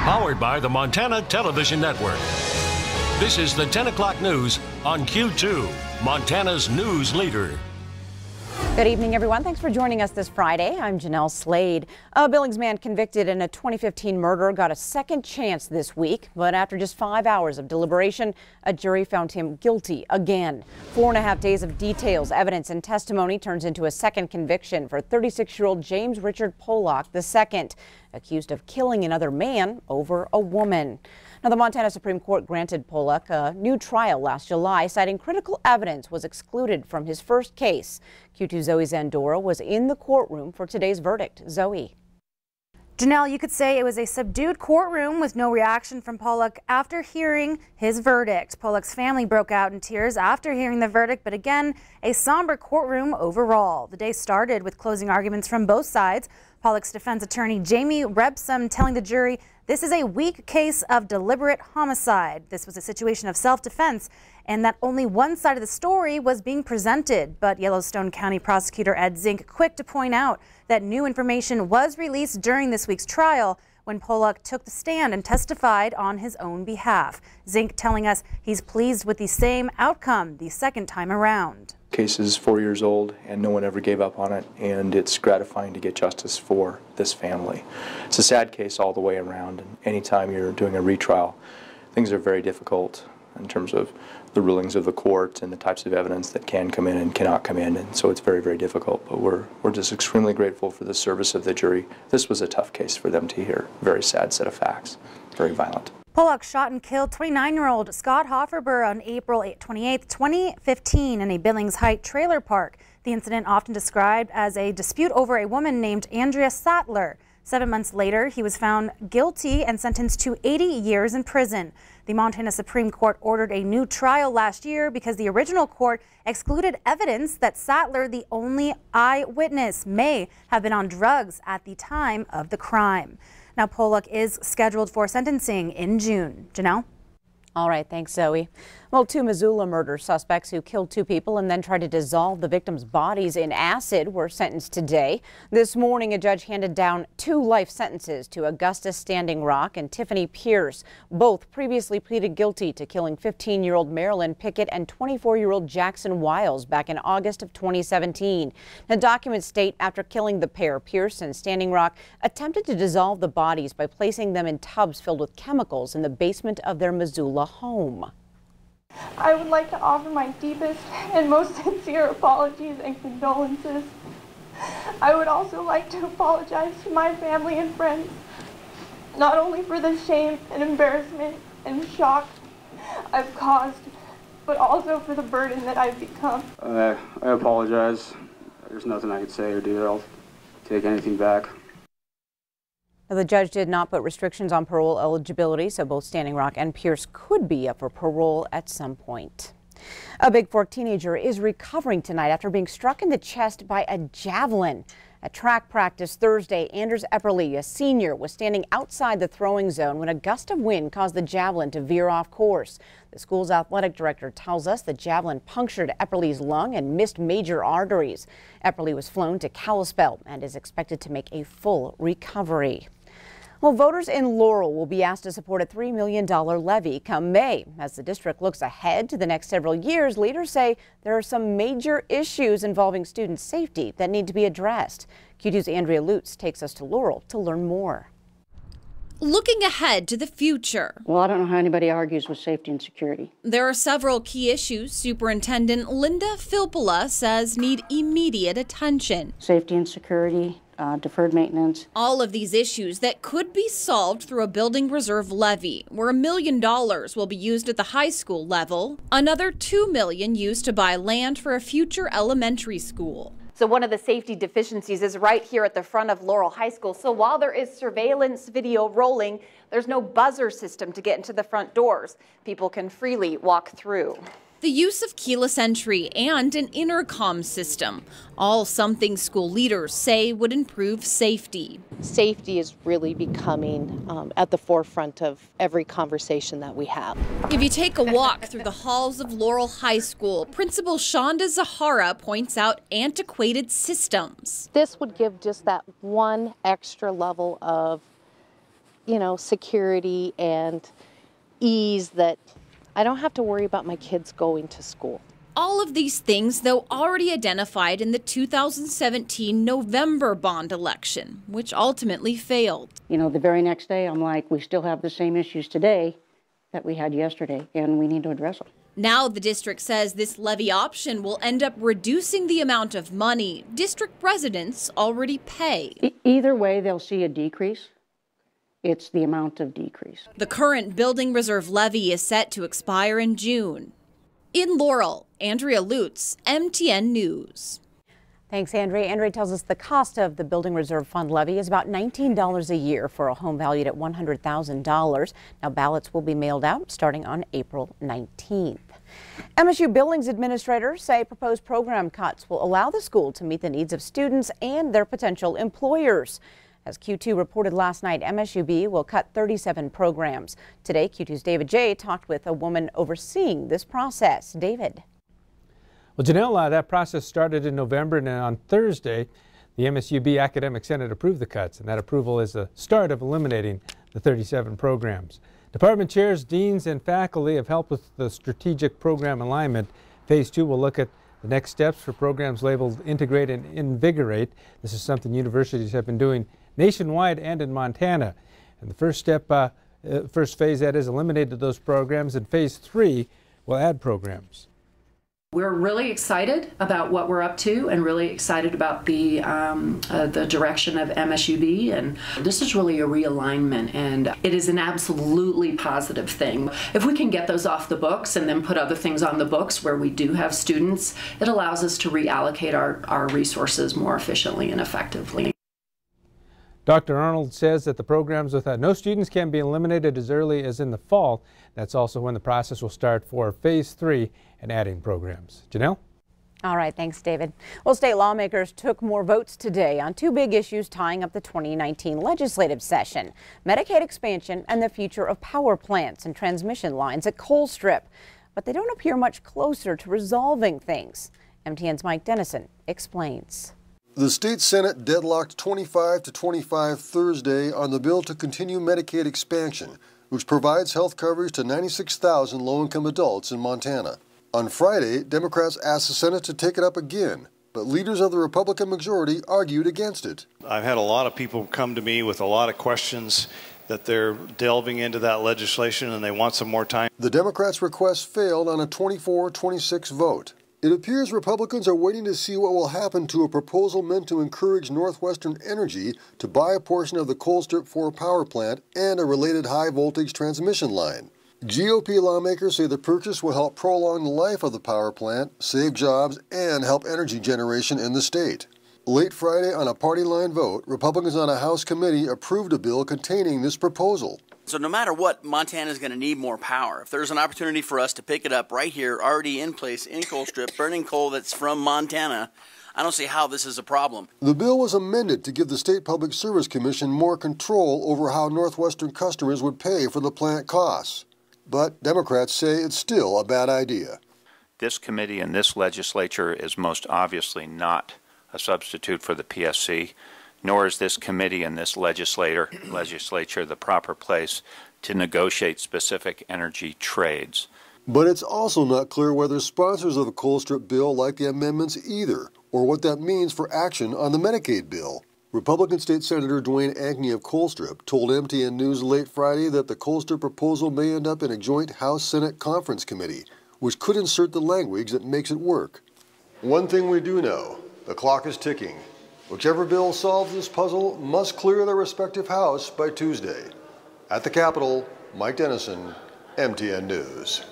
Powered by the Montana Television Network. This is the 10 o'clock news on Q2, Montana's news leader. Good evening, everyone. Thanks for joining us this Friday. I'm Jeanelle Slade. A Billings man convicted in a 2015 murder got a second chance this week, but after just 5 hours of deliberation, a jury found him guilty again. 4.5 days of details, evidence, and testimony turns into a second conviction for 36-year-old James Richard Pollock II, accused of killing another man over a woman. Now, the Montana Supreme Court granted Pollock a new trial last July, citing critical evidence was excluded from his first case. Q2 Zoe Zandora was in the courtroom for today's verdict. Zoe. Jeanelle, you could say it was a subdued courtroom with no reaction from Pollock after hearing his verdict. Pollock's family broke out in tears after hearing the verdict, but again, a somber courtroom overall. The day started with closing arguments from both sides. Pollock's defense attorney Jamie Rebsum telling the jury this is a weak case of deliberate homicide. This was a situation of self-defense and that only one side of the story was being presented. But Yellowstone County Prosecutor Ed Zink quick to point out that new information was released during this week's trial when Pollock took the stand and testified on his own behalf. Zink telling us he's pleased with the same outcome the second time around. Case is 4 years old and no one ever gave up on it, and it's gratifying to get justice for this family. It's a sad case all the way around, and anytime you're doing a retrial, things are very difficult in terms of the rulings of the court and the types of evidence that can come in and cannot come in, and so it's very, very difficult. But we're just extremely grateful for the service of the jury. This was a tough case for them to hear. Very sad set of facts, very violent. Pollock shot and killed 29-year-old Scott Hofferber on April 28, 2015 in a Billings Heights trailer park. The incident often described as a dispute over a woman named Andrea Sattler. 7 months later, he was found guilty and sentenced to 80 years in prison. The Montana Supreme Court ordered a new trial last year because the original court excluded evidence that Sattler, the only eyewitness, may have been on drugs at the time of the crime. Now, Pollock is scheduled for sentencing in June. Jeanelle? All right, thanks, Zoe. Well, 2 Missoula murder suspects who killed 2 people and then tried to dissolve the victims' bodies in acid were sentenced today. This morning, a judge handed down 2 life sentences to Augustus Standing Rock and Tiffany Pierce. Both previously pleaded guilty to killing 15-year-old Marilyn Pickett and 24-year-old Jackson Wiles back in August of 2017. Now, documents state after killing the pair, Pierce and Standing Rock attempted to dissolve the bodies by placing them in tubs filled with chemicals in the basement of their Missoula home. I would like to offer my deepest and most sincere apologies and condolences. I would also like to apologize to my family and friends, not only for the shame and embarrassment and shock I've caused, but also for the burden that I've become. I apologize. There's nothing I can say or do. I'll take anything back. The judge did not put restrictions on parole eligibility, so both Standing Rock and Pierce could be up for parole at some point. A Big Fork teenager is recovering tonight after being struck in the chest by a javelin. At track practice Thursday, Anders Epperle, a senior, was standing outside the throwing zone when a gust of wind caused the javelin to veer off course. The school's athletic director tells us the javelin punctured Epperle's lung and missed major arteries. Epperle was flown to Kalispell and is expected to make a full recovery. Well, voters in Laurel will be asked to support a $3 million levy come May. As the district looks ahead to the next several years, leaders say there are some major issues involving student safety that need to be addressed. Q2's Andrea Lutz takes us to Laurel to learn more. Looking ahead to the future. Well, I don't know how anybody argues with safety and security. There are several key issues Superintendent Linda Filppula says need immediate attention. Safety and security, deferred maintenance. All of these issues that could be solved through a building reserve levy, where $1 million will be used at the high school level, another $2 million used to buy land for a future elementary school. So one of the safety deficiencies is right here at the front of Laurel High School. So while there is surveillance video rolling, there's no buzzer system to get into the front doors. People can freely walk through. The use of keyless entry and an intercom system, all something school leaders say would improve safety. Safety is really becoming at the forefront of every conversation that we have. If you take a walk through the halls of Laurel High School, Principal Shonda Zahara points out antiquated systems. This would give just that one extra level of security and ease that I don't have to worry about my kids going to school. All of these things, though, already identified in the 2017 November bond election, which ultimately failed. The very next day, I'm like, we still have the same issues today that we had yesterday, and we need to address them. Now the district says this levy option will end up reducing the amount of money district residents already pay. Either way, they'll see a decrease. It's the amount of decrease. The current building reserve levy is set to expire in June. In Laurel, Andrea Lutz, MTN News. Thanks, Andrea. Andrea tells us the cost of the Building Reserve Fund levy is about $19 a year for a home valued at $100,000. Now, ballots will be mailed out starting on April 19th. MSU Buildings administrators say proposed program cuts will allow the school to meet the needs of students and their potential employers. As Q2 reported last night, MSUB will cut 37 programs. Today, Q2's David J. talked with a woman overseeing this process. David. Well, Jeanelle, that process started in November, and on Thursday, the MSUB Academic Senate approved the cuts, and that approval is the start of eliminating the 37 programs. Department chairs, deans, and faculty have helped with the strategic program alignment. Phase 2 will look at the next steps for programs labeled Integrate and Invigorate. This is something universities have been doing nationwide and in Montana. And the first phase, that is, eliminated those programs, and phase 3 will add programs. We're really excited about what we're up to and really excited about the direction of MSUB, and this is really a realignment, and it is an absolutely positive thing. If we can get those off the books and then put other things on the books where we do have students, it allows us to reallocate our resources more efficiently and effectively. Dr. Arnold says that the programs with no students can be eliminated as early as in the fall. That's also when the process will start for phase 3 and adding programs. Jeanelle? All right, thanks, David. Well, state lawmakers took more votes today on two big issues tying up the 2019 legislative session: Medicaid expansion and the future of power plants and transmission lines at Colstrip. But they don't appear much closer to resolving things. MTN's Mike Dennison explains. The state Senate deadlocked 25-25 Thursday on the bill to continue Medicaid expansion, which provides health coverage to 96,000 low-income adults in Montana. On Friday, Democrats asked the Senate to take it up again, but leaders of the Republican majority argued against it. I've had a lot of people come to me with a lot of questions that they're delving into that legislation and they want some more time. The Democrats' request failed on a 24-26 vote. It appears Republicans are waiting to see what will happen to a proposal meant to encourage Northwestern Energy to buy a portion of the Colstrip 4 power plant and a related high-voltage transmission line. GOP lawmakers say the purchase will help prolong the life of the power plant, save jobs, and help energy generation in the state. Late Friday, on a party line vote, Republicans on a House committee approved a bill containing this proposal. So no matter what, Montana's going to need more power. If there's an opportunity for us to pick it up right here, already in place in Colstrip, burning coal that's from Montana, I don't see how this is a problem. The bill was amended to give the State Public Service Commission more control over how Northwestern customers would pay for the plant costs. But Democrats say it's still a bad idea. This committee and this legislature is most obviously not a substitute for the PSC. Nor is this committee and this legislature the proper place to negotiate specific energy trades. But it's also not clear whether sponsors of the Colstrip bill like the amendments either, or what that means for action on the Medicaid bill. Republican State Senator Dwayne Ankney of Colstrip told MTN News late Friday that the Colstrip proposal may end up in a joint House-Senate conference committee, which could insert the language that makes it work. One thing we do know, the clock is ticking. Whichever bill solves this puzzle must clear their respective House by Tuesday. At the Capitol, Mike Dennison, MTN News.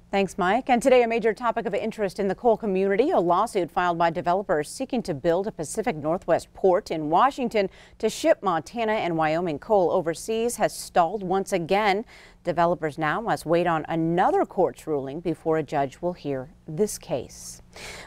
Thanks, Mike. And today, a major topic of interest in the coal community, a lawsuit filed by developers seeking to build a Pacific Northwest port in Washington to ship Montana and Wyoming coal overseas has stalled once again. Developers now must wait on another court's ruling before a judge will hear this case.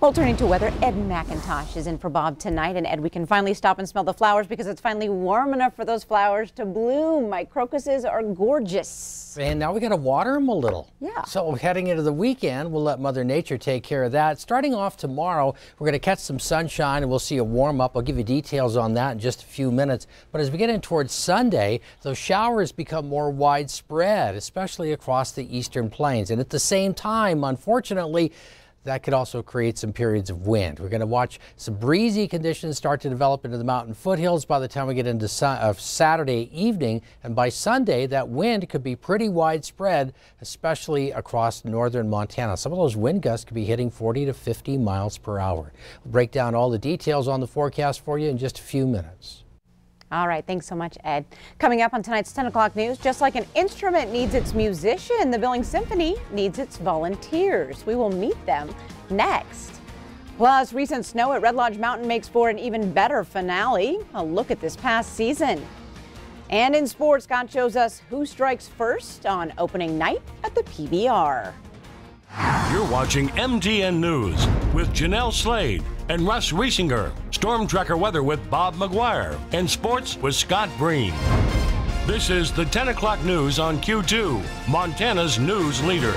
Well, turning to weather, Ed McIntosh is in for Bob tonight. And Ed, we can finally stop and smell the flowers because it's finally warm enough for those flowers to bloom. My crocuses are gorgeous. And now we got to water them a little. Yeah. So heading into the weekend, we'll let Mother Nature take care of that. Starting off tomorrow, we're going to catch some sunshine and we'll see a warm up. I'll give you details on that in just a few minutes. But as we get in towards Sunday, those showers become more widespread, especially across the eastern plains. And at the same time, unfortunately, that could also create some periods of wind. We're going to watch some breezy conditions start to develop into the mountain foothills by the time we get into Saturday evening. And by Sunday, that wind could be pretty widespread, especially across northern Montana. Some of those wind gusts could be hitting 40 to 50 miles per hour. We'll break down all the details on the forecast for you in just a few minutes. All right, thanks so much, Ed. Coming up on tonight's 10 o'clock news, just like an instrument needs its musician, the Billings Symphony needs its volunteers. We will meet them next. Plus, recent snow at Red Lodge Mountain makes for an even better finale. A look at this past season. And in sports, Scott shows us who strikes first on opening night at the PBR. You're watching MTN News with Jeanelle Slade and Russ Riesinger. Storm Tracker weather with Bob McGuire. And sports with Scott Breen. This is the 10 o'clock news on Q2, Montana's news leader.